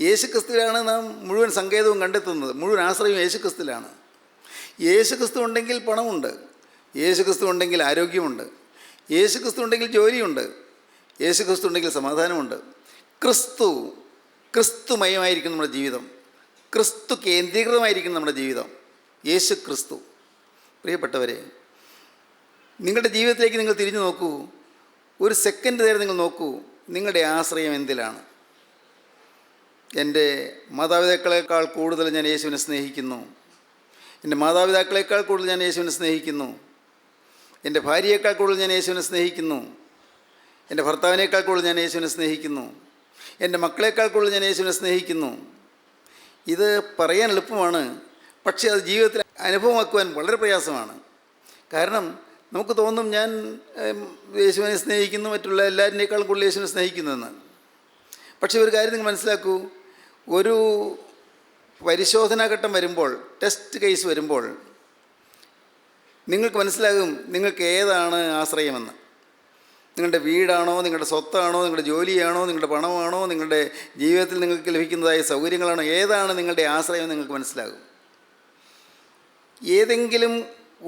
യേശുക്രിസ്തുവിലാണ് നാം മുഴുവൻ സങ്കേതവും കണ്ടെത്തുന്നത്. മുഴുവൻ ആശ്രയവും യേശുക്രിസ്തുവിലാണ്. യേശുക്രിസ്തു ഉണ്ടെങ്കിൽ പണമുണ്ട്, യേശുക്രിസ്തു ഉണ്ടെങ്കിൽ ആരോഗ്യമുണ്ട്, യേശുക്രിസ്തു ഉണ്ടെങ്കിൽ ജോലിയുണ്ട്, യേശുക്രിസ്തു ഉണ്ടെങ്കിൽ സമാധാനമുണ്ട്. ക്രിസ്തുമയമായിരിക്കും നമ്മുടെ ജീവിതം. ക്രിസ്തു കേന്ദ്രീകൃതമായിരിക്കും നമ്മുടെ ജീവിതം. യേശുക്രിസ്തു. പ്രിയപ്പെട്ടവരെ, നിങ്ങളുടെ ജീവിതത്തിലേക്ക് നിങ്ങൾ തിരിഞ്ഞു നോക്കൂ. ഒരു സെക്കൻഡ് നേരം നിങ്ങൾ നോക്കൂ, നിങ്ങളുടെ ആശ്രയം എന്തിലാണ്? എൻ്റെ മാതാപിതാക്കളെക്കാൾ കൂടുതൽ ഞാൻ യേശുവിനെ സ്നേഹിക്കുന്നു. എൻ്റെ മാതാപിതാക്കളെക്കാൾ കൂടുതൽ ഞാൻ യേശുവിനെ സ്നേഹിക്കുന്നു. എൻ്റെ ഭാര്യയേക്കാൾ കൂടുതൽ ഞാൻ യേശുവിനെ സ്നേഹിക്കുന്നു. എൻ്റെ ഭർത്താവിനേക്കാൾ കൂടുതൽ ഞാൻ യേശുവിനെ സ്നേഹിക്കുന്നു. എൻ്റെ മക്കളെക്കാൾ കൂടുതൽ ഞാൻ യേശുവിനെ സ്നേഹിക്കുന്നു. ഇത് പറയാൻ എളുപ്പമാണ്, പക്ഷേ അത് ജീവിതത്തിൽ അനുഭവമാക്കുവാൻ വളരെ പ്രയാസമാണ്. കാരണം നമുക്ക് തോന്നും ഞാൻ യേശുവിനെ സ്നേഹിക്കുന്നു, മറ്റുള്ള എല്ലാവരിനേക്കാളും കൂടുതൽ യേശുവിനെ സ്നേഹിക്കുന്നുവെന്ന്. പക്ഷേ ഒരു കാര്യം നിങ്ങൾ മനസ്സിലാക്കൂ, ഒരു പരിശോധനാഘട്ടം വരുമ്പോൾ, ടെസ്റ്റ് കേസ് വരുമ്പോൾ നിങ്ങൾക്ക് മനസ്സിലാകും നിങ്ങൾക്ക് ഏതാണ് ആശ്രയമെന്ന്. നിങ്ങളുടെ വീടാണോ, നിങ്ങളുടെ സ്വത്താണോ, നിങ്ങളുടെ ജോലിയാണോ, നിങ്ങളുടെ പണമാണോ, നിങ്ങളുടെ ജീവിതത്തിൽ നിങ്ങൾക്ക് ലഭിക്കുന്നതായ സൗകര്യങ്ങളാണോ, ഏതാണ് നിങ്ങളുടെ ആശ്രയം നിങ്ങൾക്ക് മനസ്സിലാകും. ഏതെങ്കിലും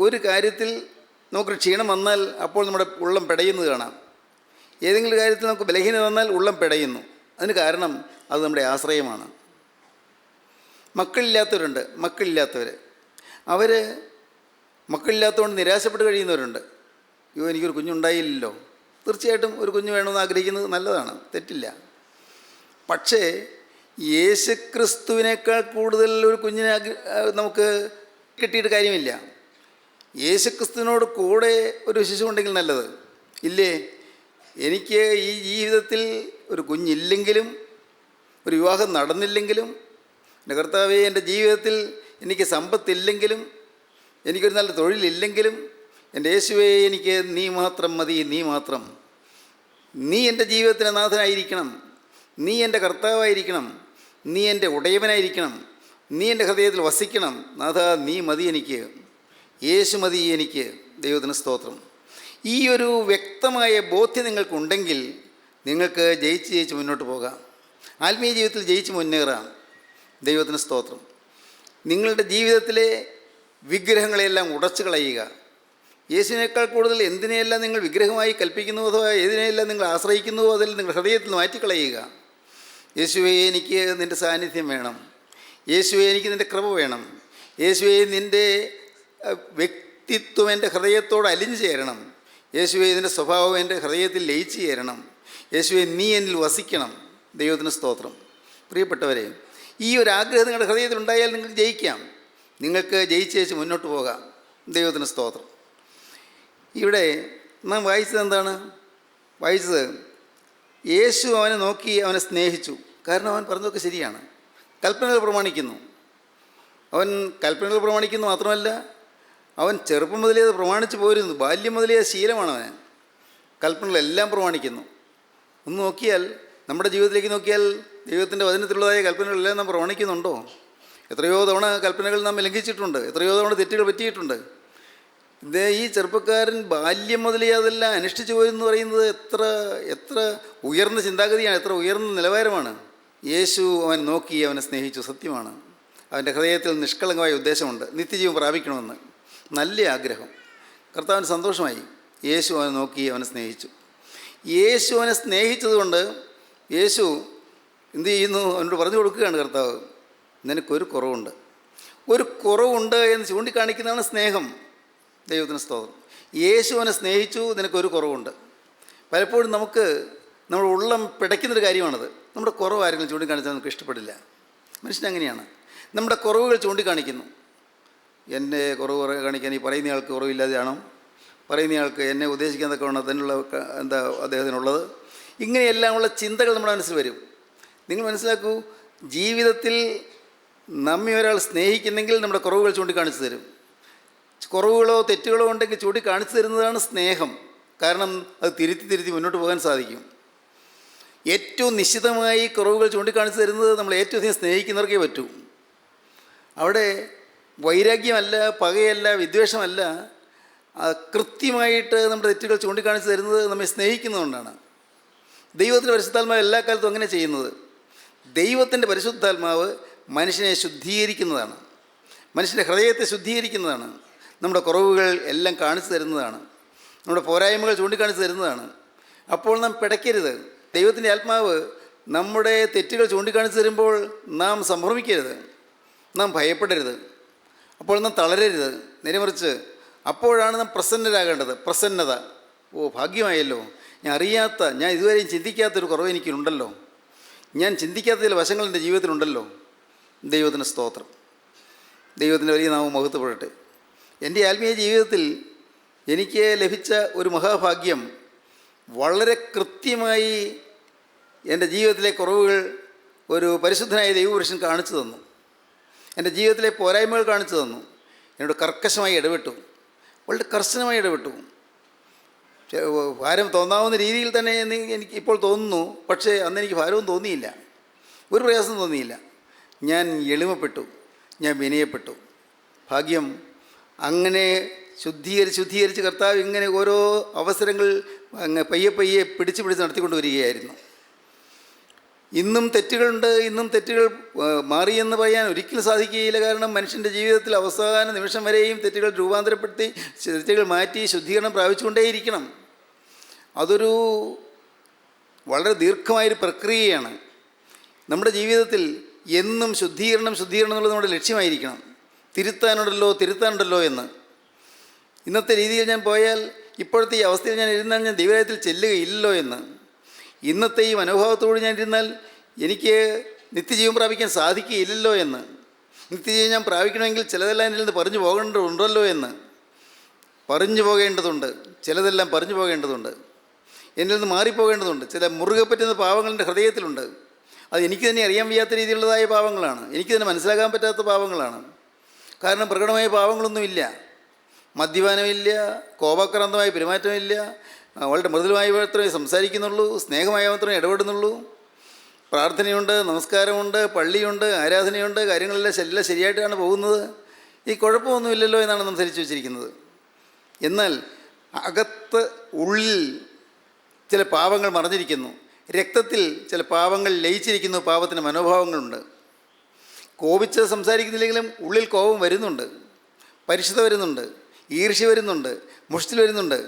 ഒരു കാര്യത്തിൽ നമുക്ക് ക്ഷീണം വന്നാൽ അപ്പോൾ നമ്മുടെ ഉള്ളം പിടയുന്നത് കാണാം. ഏതെങ്കിലും കാര്യത്തിൽ നമുക്ക് ബലഹീനത വന്നാൽ ഉള്ളം പിടയുന്നു. അതിന് കാരണം അത് നമ്മുടെ ആശ്രയമാണ്. മക്കളില്ലാത്തവരുണ്ട്. അവർ മക്കളില്ലാത്തതുകൊണ്ട് നിരാശപ്പെട്ട് കഴിയുന്നവരുണ്ട്. അയ്യോ, എനിക്കൊരു കുഞ്ഞുണ്ടായില്ലല്ലോ. തീർച്ചയായിട്ടും ഒരു കുഞ്ഞ് വേണമെന്ന് ആഗ്രഹിക്കുന്നത് നല്ലതാണ്, തെറ്റില്ല. പക്ഷേ യേശുക്രിസ്തുവിനേക്കാൾ കൂടുതൽ ഒരു കുഞ്ഞിനെ നമുക്ക് കിട്ടിയിട്ട് കാര്യമില്ല. യേശുക്രിസ്തുവിനോട് കൂടെ ഒരു ശിശു ഉണ്ടെങ്കിൽ നല്ലത്. ഇല്ലേ, എനിക്ക് ഈ ജീവിതത്തിൽ ഒരു കുഞ്ഞില്ലെങ്കിലും, ഒരു വിവാഹം നടന്നില്ലെങ്കിലും, എൻ്റെ കർത്താവേ, എൻ്റെ ജീവിതത്തിൽ എനിക്ക് സമ്പത്തില്ലെങ്കിലും, എനിക്കൊരു നല്ല തൊഴിലില്ലെങ്കിലും, എൻ്റെ യേശുവേ, എനിക്ക് നീ മാത്രം മതി. നീ എൻ്റെ ജീവിതത്തിന് നാഥനായിരിക്കണം. നീ എൻ്റെ കർത്താവായിരിക്കണം. നീ എൻ്റെ ഉടയവനായിരിക്കണം. നീ എൻ്റെ ഹൃദയത്തിൽ വസിക്കണം. നാഥ, നീ മതി എനിക്ക്. യേശു മതി എനിക്ക്. ദൈവത്തിന് സ്തോത്രം. ഈ ഒരു വ്യക്തമായ ബോധ്യം നിങ്ങൾക്കുണ്ടെങ്കിൽ നിങ്ങൾക്ക് ജയിച്ച് മുന്നോട്ട് പോകാം. ആത്മീയ ജീവിതത്തിൽ ജയിച്ച് മുന്നേറാം. ദൈവത്തിന് സ്തോത്രം. നിങ്ങളുടെ ജീവിതത്തിലെ വിഗ്രഹങ്ങളെല്ലാം ഉടച്ചു കളയുക. യേശുവിനേക്കാൾ കൂടുതൽ എന്തിനെയെല്ലാം നിങ്ങൾ വിഗ്രഹമായി കൽപ്പിക്കുന്നു, അഥവാ ഏതിനെയെല്ലാം നിങ്ങൾ ആശ്രയിക്കുന്നുവോ, അതെല്ലാം നിങ്ങളുടെ ഹൃദയത്തിൽ മാറ്റിക്കളയുക. യേശുവേ, എനിക്ക് നിൻ്റെ സാന്നിധ്യം വേണം. യേശുവേ, എനിക്ക് നിൻ്റെ കൃപ വേണം. യേശുവേ, നിൻ്റെ വ്യക്തിത്വം എൻ്റെ ഹൃദയത്തോട് അലിഞ്ഞു ചേരണം. യേശുവെ ഇതിൻ്റെ സ്വഭാവം എൻ്റെ ഹൃദയത്തിൽ ലയിച്ചു ചേരണം. യേശുവെ നീ എന്നിൽ വസിക്കണം. ദൈവത്തിന് സ്തോത്രം. പ്രിയപ്പെട്ടവരെ, ഈ ഒരു ആഗ്രഹം നിങ്ങളുടെ ഹൃദയത്തിൽ ഉണ്ടായാൽ നിങ്ങൾക്ക് ജയിക്കാം. നിങ്ങൾക്ക് ജയിച്ചേച്ച് മുന്നോട്ട് പോകാം. ദൈവത്തിന് സ്തോത്രം. ഇവിടെ നാം വായിച്ചത് എന്താണ്? വായിച്ചത് യേശു അവനെ നോക്കി അവനെ സ്നേഹിച്ചു. കാരണം അവൻ പറഞ്ഞതൊക്കെ ശരിയാണ്. കൽപ്പനകൾ പ്രമാണിക്കുന്നു. അവൻ കൽപ്പനകൾ പ്രമാണിക്കുന്നു മാത്രമല്ല, അവൻ ചെറുപ്പം മുതലേ അത് പ്രമാണിച്ച് പോരുന്നു. ബാല്യം മുതലേ ശീലമാണ് അവന്. കൽപ്പനകളെല്ലാം പ്രമാണിക്കുന്നു. ഒന്ന് നോക്കിയാൽ, നമ്മുടെ ജീവിതത്തിലേക്ക് നോക്കിയാൽ ദൈവത്തിൻ്റെ വചനത്തിലുള്ളതായ കൽപ്പനകളെല്ലാം നാം പ്രമാണിക്കുന്നുണ്ടോ? എത്രയോ തവണ കൽപ്പനകൾ നാം ലംഘിച്ചിട്ടുണ്ട്. എത്രയോ തവണ തെറ്റുകൾ പറ്റിയിട്ടുണ്ട്. ഈ ചെറുപ്പക്കാരൻ ബാല്യം മുതലേ അതെല്ലാം അനുഷ്ഠിച്ചു പോയെന്ന് പറയുന്നത് എത്ര ഉയർന്ന ചിന്താഗതിയാണ്, എത്ര ഉയർന്ന നിലവാരമാണ്. യേശു അവൻ നോക്കി അവനെ സ്നേഹിച്ചു. സത്യമാണ്. അവൻ്റെ ഹൃദയത്തിൽ നിഷ്കളങ്കമായ ഉദ്ദേശമുണ്ട്. നിത്യജീവൻ പ്രാപിക്കണമെന്ന് നല്ല ആഗ്രഹം. കർത്താവിന് സന്തോഷമായി. യേശു അവനെ നോക്കി അവനെ സ്നേഹിച്ചു. യേശു അവനെ സ്നേഹിച്ചതുകൊണ്ട് യേശു എന്ത് ചെയ്യുന്നു? അവനോട് പറഞ്ഞു കൊടുക്കുകയാണ്, കർത്താവ് നിനക്കൊരു കുറവുണ്ട്. ഒരു കുറവുണ്ട് എന്ന് ചൂണ്ടിക്കാണിക്കുന്നതാണ് സ്നേഹം. ദൈവത്തിന് സ്തോത്രം. യേശു അവനെ സ്നേഹിച്ചു. നിനക്കൊരു കുറവുണ്ട്. പലപ്പോഴും നമ്മുടെ ഉള്ളം പിടയ്ക്കുന്നൊരു കാര്യമാണത്. നമ്മുടെ കുറവ് ആരെങ്കിലും ചൂണ്ടിക്കാണിച്ചാൽ നമുക്ക് ഇഷ്ടപ്പെടില്ല. മനുഷ്യനങ്ങനെയാണ്. നമ്മുടെ കുറവുകൾ ചൂണ്ടിക്കാണിക്കുന്നു. എൻ്റെ കുറവ് കാണിക്കാൻ ഈ പറയുന്നയാൾക്ക് കുറവില്ലാതെയാണോ? പറയുന്നയാൾക്ക് എന്നെ ഉദ്ദേശിക്കാൻ തക്കവണ്ണം തന്നെയുള്ള എന്താ അദ്ദേഹത്തിനുള്ളത്? ഇങ്ങനെയെല്ലാമുള്ള ചിന്തകൾ നമ്മുടെ മനസ്സിൽ വരും. നിങ്ങൾ മനസ്സിലാക്കൂ, ജീവിതത്തിൽ നമ്മെ ഒരാൾ സ്നേഹിക്കുന്നെങ്കിൽ നമ്മുടെ കുറവുകൾ ചൂണ്ടിക്കാണിച്ചു തരും. കുറവുകളോ തെറ്റുകളോ ഉണ്ടെങ്കിൽ ചൂണ്ടിക്കാണിച്ചു തരുന്നതാണ് സ്നേഹം. കാരണം അത് തിരുത്തി മുന്നോട്ട് പോകാൻ സാധിക്കും. ഏറ്റവും നിശ്ചിതമായി കുറവുകൾ ചൂണ്ടിക്കാണിച്ചു തരുന്നത് നമ്മൾ ഏറ്റവും അധികം സ്നേഹിക്കുന്നവർക്കേ പറ്റൂ. അവിടെ വൈരാഗ്യമല്ല, പകയല്ല, വിദ്വേഷമല്ല, കൃത്യമായിട്ട് നമ്മുടെ തെറ്റുകൾ ചൂണ്ടിക്കാണിച്ചു തരുന്നത് നമ്മെ സ്നേഹിക്കുന്നതുകൊണ്ടാണ്. ദൈവത്തിൻ്റെ പരിശുദ്ധാത്മാവ് എല്ലാ കാലത്തും അങ്ങനെ ചെയ്യുന്നത്. ദൈവത്തിൻ്റെ പരിശുദ്ധാത്മാവ് മനുഷ്യനെ ശുദ്ധീകരിക്കുന്നതാണ്. മനുഷ്യൻ്റെ ഹൃദയത്തെ ശുദ്ധീകരിക്കുന്നതാണ്. നമ്മുടെ കുറവുകൾ എല്ലാം കാണിച്ചു തരുന്നതാണ്. നമ്മുടെ പോരായ്മകൾ ചൂണ്ടിക്കാണിച്ചു തരുന്നതാണ്. അപ്പോൾ നാം പിടയ്ക്കരുത്. ദൈവത്തിൻ്റെ ആത്മാവ് നമ്മുടെ തെറ്റുകൾ ചൂണ്ടിക്കാണിച്ചു തരുമ്പോൾ നാം സംഭ്രമിക്കരുത്, നാം ഭയപ്പെടരുത്, അപ്പോൾ നാം തളരരുത്. നേരെമറിച്ച് അപ്പോഴാണ് നാം പ്രസന്നരാകേണ്ടത്. പ്രസന്നത. ഭാഗ്യമായല്ലോ, ഞാൻ ഇതുവരെയും ചിന്തിക്കാത്തൊരു കുറവ് എനിക്കുണ്ടല്ലോ, ഞാൻ ചിന്തിക്കാത്ത ചില വശങ്ങൾ എൻ്റെ ജീവിതത്തിലുണ്ടല്ലോ. ദൈവത്തിന് സ്തോത്രം. ദൈവത്തിൻ്റെ വലിയ നാമം മഹത്വപ്പെടട്ടെ. എൻ്റെ ആത്മീയ ജീവിതത്തിൽ എനിക്ക് ലഭിച്ച ഒരു മഹാഭാഗ്യം, വളരെ കൃത്യമായി എൻ്റെ ജീവിതത്തിലെ കുറവുകൾ ഒരു പരിശുദ്ധനായ ദൈവപുരുഷൻ കാണിച്ചു തന്നു. എൻ്റെ ജീവിതത്തിലെ പോരായ്മകൾ കാണിച്ചു തന്നു. എന്നോട് കർക്കശമായി ഇടപെട്ടു, വളരെ കർശനമായി ഇടപെട്ടു. ഭാരം തോന്നാവുന്ന രീതിയിൽ തന്നെ എനിക്ക് ഇപ്പോൾ തോന്നുന്നു. പക്ഷേ അന്ന് എനിക്ക് ഭാരവും തോന്നിയില്ല, ഒരു പ്രയാസം തോന്നിയില്ല. ഞാൻ എളിമപ്പെട്ടു, ഞാൻ വിനയപ്പെട്ടു. ഭാഗ്യം. അങ്ങനെ ശുദ്ധീകരിച്ച് കർത്താവ് ഇങ്ങനെ ഓരോ അവസരങ്ങൾ പയ്യെ പിടിച്ച് നടത്തിക്കൊണ്ട് വരികയായിരുന്നു. ഇന്നും തെറ്റുകൾ മാറിയെന്ന് പറയാൻ ഒരിക്കലും സാധിക്കുകയില്ല. കാരണം മനുഷ്യൻ്റെ ജീവിതത്തിൽ അവസാന നിമിഷം വരെയും തെറ്റുകൾ രൂപാന്തരപ്പെടുത്തി, തെറ്റുകൾ മാറ്റി ശുദ്ധീകരണം പ്രാപിച്ചുകൊണ്ടേയിരിക്കണം. അതൊരു വളരെ ദീർഘമായൊരു പ്രക്രിയയാണ്. നമ്മുടെ ജീവിതത്തിൽ എന്നും ശുദ്ധീകരണം എന്നുള്ളത് നമ്മുടെ ലക്ഷ്യമായിരിക്കണം. തിരുത്താനുണ്ടല്ലോ എന്ന്. ഇന്നത്തെ രീതിയിൽ ഞാൻ പോയാൽ, ഇപ്പോഴത്തെ ഈ അവസ്ഥയിൽ ഞാൻ ഇരുന്നാൽ ഞാൻ ദൈവരാജ്യത്തിൽ ചെല്ലുകയില്ലല്ലോ എന്ന്. ഇന്നത്തെ ഈ മനോഭാവത്തോട് ഞാൻ ഇരുന്നാൽ എനിക്ക് നിത്യജീവൻ പ്രാപിക്കാൻ സാധിക്കുകയില്ലല്ലോ എന്ന്. നിത്യജീവൻ ഞാൻ പ്രാപിക്കണമെങ്കിൽ ചിലതെല്ലാം എന്നിൽ നിന്ന് പറഞ്ഞു പോകേണ്ടതുണ്ടല്ലോ എന്ന്. ചിലതെല്ലാം പറഞ്ഞു പോകേണ്ടതുണ്ട്. എന്നിൽ നിന്ന് മാറിപ്പോകേണ്ടതുണ്ട്. ചില മുറുകെ പറ്റുന്ന പാവങ്ങൾ എൻ്റെ ഹൃദയത്തിലുണ്ട്. അത് എനിക്ക് തന്നെ അറിയാൻ വയ്യാത്ത രീതിയിലുള്ളതായ പാവങ്ങളാണ്. എനിക്ക് തന്നെ മനസ്സിലാക്കാൻ പറ്റാത്ത പാവങ്ങളാണ്. കാരണം പ്രകടമായ പാവങ്ങളൊന്നുമില്ല. മദ്യപാനമില്ല, കോപാക്രാന്തമായ പെരുമാറ്റമില്ല, വളരെ മൃദുലമായി മാത്രമേ സംസാരിക്കുന്നുള്ളൂ, സ്നേഹമായി മാത്രമേ ഇടപെടുന്നുള്ളൂ. പ്രാർത്ഥനയുണ്ട്, നമസ്കാരമുണ്ട്, പള്ളിയുണ്ട്, ആരാധനയുണ്ട്, കാര്യങ്ങളെല്ലാം ശരിയായിട്ടാണ് പോകുന്നത്. ഈ കുഴപ്പമൊന്നുമില്ലല്ലോ എന്നാണ് നാം ധരിച്ചു വച്ചിരിക്കുന്നത്. എന്നാൽ ഉള്ളിൽ ചില പാവങ്ങൾ മറഞ്ഞിരിക്കുന്നു. രക്തത്തിൽ ചില പാവങ്ങൾ ലയിച്ചിരിക്കുന്നു. പാപത്തിൻ്റെ മനോഭാവങ്ങളുണ്ട്. കോപിച്ച് സംസാരിക്കുന്നില്ലെങ്കിലും ഉള്ളിൽ കോപം വരുന്നുണ്ട്, പരിശുദ്ധ വരുന്നുണ്ട്, ഈർഷ്യ വരുന്നുണ്ട്, മുഷ്ടിൽ വരുന്നുണ്ട്.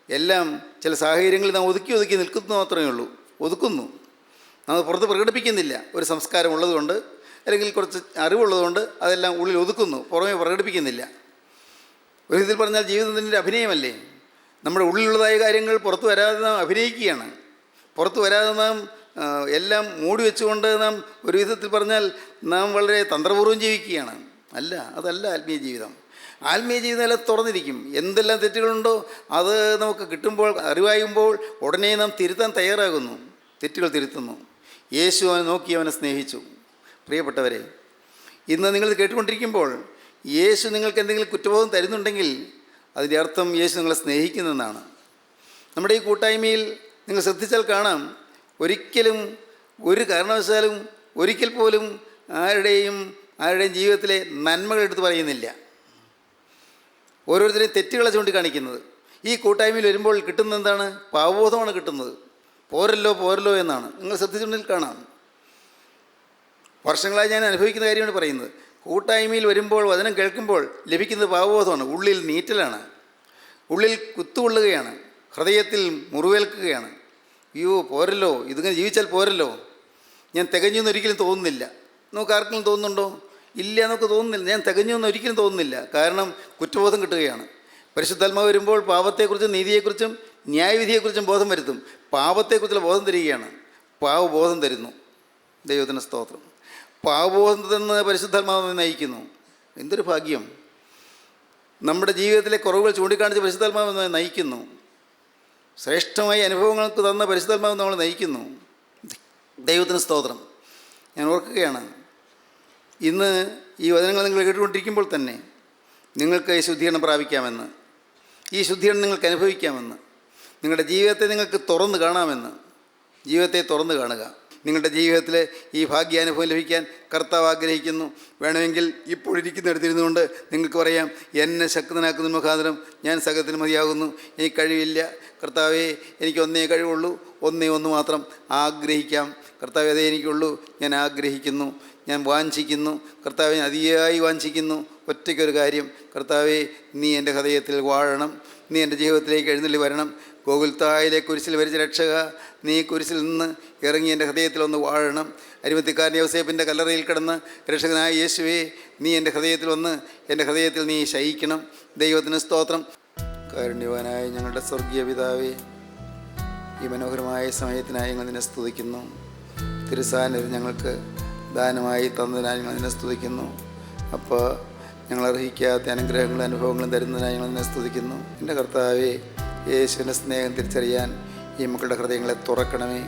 എല്ലാം ചില സാഹചര്യങ്ങളിൽ നാം ഒതുക്കി നിൽക്കുന്നു മാത്രമേ ഉള്ളൂ. ഒതുക്കുന്നു, നാം പുറത്ത് പ്രകടിപ്പിക്കുന്നില്ല. ഒരു സംസ്കാരം ഉള്ളതുകൊണ്ട്, അല്ലെങ്കിൽ കുറച്ച് അറിവുള്ളതുകൊണ്ട് അതെല്ലാം ഉള്ളിൽ ഒതുക്കുന്നു, പുറമേ പ്രകടിപ്പിക്കുന്നില്ല. ഒരു വിധത്തിൽ പറഞ്ഞാൽ ജീവിതത്തിൻ്റെ അഭിനയമല്ലേ. നമ്മുടെ ഉള്ളിലുള്ളതായ കാര്യങ്ങൾ പുറത്തു വരാതെ നാം അഭിനയിക്കുകയാണ്. പുറത്തു വരാതെ നാം എല്ലാം മൂടി വെച്ചുകൊണ്ട് നാം ഒരു വിധത്തിൽ പറഞ്ഞാൽ നാം വളരെ തന്ത്രപൂർവ്വം ജീവിക്കുകയാണ്. അല്ല, അതല്ല ആത്മീയ ജീവിതം. ആത്മീയ ജീവിതം എല്ലാം തുറന്നിരിക്കും. എന്തെല്ലാം തെറ്റുകളുണ്ടോ അത് നമുക്ക് കിട്ടുമ്പോൾ, അറിവായുമ്പോൾ ഉടനെ നാം തിരുത്താൻ തയ്യാറാകുന്നു, തെറ്റുകൾ തിരുത്തുന്നു. യേശു അവനെ നോക്കി അവനെ സ്നേഹിച്ചു. പ്രിയപ്പെട്ടവരെ, ഇന്ന് നിങ്ങൾ കേട്ടുകൊണ്ടിരിക്കുമ്പോൾ യേശു നിങ്ങൾക്ക് എന്തെങ്കിലും കുറ്റബോധം തരുന്നുണ്ടെങ്കിൽ അതിൻ്റെ അർത്ഥം യേശു നിങ്ങളെ സ്നേഹിക്കുന്നതെന്നാണ്. നമ്മുടെ ഈ കൂട്ടായ്മയിൽ നിങ്ങൾ ശ്രദ്ധിച്ചാൽ കാണാം, ഒരിക്കലും ഒരു കാരണവശാലും ഒരിക്കൽ പോലും ആരുടെയും ജീവിതത്തിലെ നന്മകൾ എടുത്ത് പറയുന്നില്ല. ഓരോരുത്തരെയും തെറ്റുകളെ ചൂണ്ടിക്കാണിക്കുന്നത്. ഈ കൂട്ടായ്മയിൽ വരുമ്പോൾ കിട്ടുന്നത് എന്താണ്? പാവബോധമാണ് കിട്ടുന്നത്. പോരല്ലോ എന്നാണ്. നിങ്ങൾ ശ്രദ്ധിച്ചിട്ടുണ്ടെങ്കിൽ കാണാം. വർഷങ്ങളായി ഞാൻ അനുഭവിക്കുന്ന കാര്യമാണ് പറയുന്നത്. കൂട്ടായ്മയിൽ വരുമ്പോൾ, വചനം കേൾക്കുമ്പോൾ ലഭിക്കുന്നത് പാവബോധമാണ്. ഉള്ളിൽ നീറ്റലാണ്, ഉള്ളിൽ കുത്തുകൊള്ളുകയാണ്, ഹൃദയത്തിൽ മുറിവേൽക്കുകയാണ്. അയ്യോ പോരല്ലോ, ഇതിങ്ങനെ ജീവിച്ചാൽ പോരല്ലോ, ഞാൻ തികഞ്ഞു എന്നൊരിക്കലും തോന്നുന്നില്ല. നമുക്ക് ആർക്കെങ്കിലും തോന്നുന്നുണ്ടോ? ഇല്ല, നമുക്ക് തോന്നുന്നില്ല. ഞാൻ തികഞ്ഞു എന്നൊരിക്കലും തോന്നുന്നില്ല. കാരണം കുറ്റബോധം കിട്ടുകയാണ്. പരിശുദ്ധാത്മാവ് വരുമ്പോൾ പാപത്തെക്കുറിച്ചും നീതിയെക്കുറിച്ചും ന്യായവിധിയെക്കുറിച്ചും ബോധം വരുത്തും. പാപത്തെക്കുറിച്ചുള്ള ബോധം തരികയാണ്. പാവബോധം തരുന്നു. ദൈവത്തിന് സ്തോത്രം. പാവബോധത്തിൽ നിന്ന് പരിശുദ്ധാത്മാവ് നയിക്കുന്നു. എന്തൊരു ഭാഗ്യം! നമ്മുടെ ജീവിതത്തിലെ കുറവുകൾ ചൂണ്ടിക്കാണിച്ച് പരിശുദ്ധാത്മാവ് നയിക്കുന്നു. ശ്രേഷ്ഠമായ അനുഭവങ്ങൾക്ക് തന്ന പരിശുദ്ധാത്മാവ് നമ്മൾ നയിക്കുന്നു. ദൈവത്തിന് സ്തോത്രം. ഞാൻ ഓർക്കുകയാണ്, ഇന്ന് ഈ വചനങ്ങൾ നിങ്ങൾ കേട്ടുകൊണ്ടിരിക്കുമ്പോൾ തന്നെ നിങ്ങൾക്ക് ഈ ശുദ്ധീകരണം പ്രാപിക്കാമെന്ന്, ഈ ശുദ്ധീകരണം നിങ്ങൾക്ക് അനുഭവിക്കാമെന്ന്, നിങ്ങളുടെ ജീവിതത്തെ നിങ്ങൾക്ക് തുറന്ന് കാണാമെന്ന്. ജീവിതത്തെ തുറന്ന് കാണുക. നിങ്ങളുടെ ജീവിതത്തിൽ ഈ ഭാഗ്യാനുഭവം ലഭിക്കാൻ കർത്താവ് ആഗ്രഹിക്കുന്നു. വേണമെങ്കിൽ ഇപ്പോഴിരിക്കുന്നിടത്തിരുന്നു കൊണ്ട് നിങ്ങൾക്ക് പറയാം, എന്നെ ശക്തനാക്കുന്ന മുഖാന്തരം ഞാൻ സകലത്തിന് മതിയാകുന്നു. എനിക്ക് കഴിവില്ല കർത്താവേ, എനിക്ക് ഒന്നേ കഴിവുള്ളൂ, ഒന്ന് മാത്രം ആഗ്രഹിക്കാം. കർത്താവേ, അതേ എനിക്കുള്ളൂ. ഞാൻ ആഗ്രഹിക്കുന്നു, ഞാൻ വാഞ്ചിക്കുന്നു. കർത്താവെ, അതിയായി വാഞ്ചിക്കുന്നു. ഒറ്റയ്ക്കൊരു കാര്യം, കർത്താവേ, നീ എൻ്റെ ഹൃദയത്തിൽ വാഴണം. നീ എൻ്റെ ജീവിതത്തിലേക്ക് എഴുന്നള്ളി വരണം. ഗോകുൽത്തായിലെ കുരിശിൽ വരിച്ച രക്ഷക, നീ കുരിശിൽ നിന്ന് ഇറങ്ങി എൻ്റെ ഹൃദയത്തിലൊന്ന് വാഴണം. അരിമത്തിക്കാരൻ യോസേപ്പിൻ്റെ കല്ലറയിൽ കിടന്ന് രക്ഷകനായ യേശുവേ, നീ എൻ്റെ ഹൃദയത്തിൽ വന്ന് എൻ്റെ ഹൃദയത്തിൽ നീ ശയിക്കണം. ദൈവത്തിന് സ്തോത്രം. കാരുണ്യവാനായ ഞങ്ങളുടെ സ്വർഗീയ പിതാവേ, ഈ മനോഹരമായ സമയത്തിനായി ഞങ്ങൾ നിന്നെ സ്തുതിക്കുന്നു. തിരുസാന്നിധ്യം ഞങ്ങൾക്ക് ദാനമായി തന്നതിനായി ഞങ്ങൾ നിന്നെ സ്തുതിക്കുന്നു. അപ്പോൾ ഞങ്ങൾ അർഹിക്കാത്ത അനുഗ്രഹങ്ങളും അനുഭവങ്ങളും തരുന്നതിനായി ഞങ്ങൾ നിന്നെ സ്തുതിക്കുന്നു. എൻ്റെ കർത്താവേ, യേശുവിൻ്റെ സ്നേഹം തിരിച്ചറിയാൻ ഈ മക്കളുടെ ഹൃദയങ്ങളെ തുറക്കണമേ.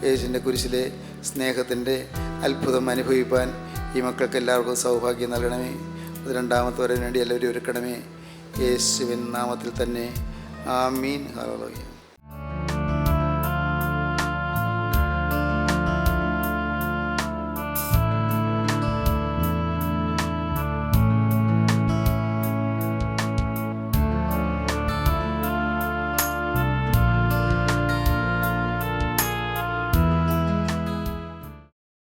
യേശുവിൻ്റെ കുരിശിലെ സ്നേഹത്തിൻ്റെ അത്ഭുതം അനുഭവിപ്പാൻ ഈ മക്കൾക്ക് എല്ലാവർക്കും സൗഭാഗ്യം നൽകണമേ. അത് രണ്ടാമത്തെ വരവിന് വേണ്ടി എല്ലാവരും ഒരുക്കണമേ. യേശുവിൻ നാമത്തിൽ തന്നെ. ആമീൻ. ഹല്ലേലൂയ.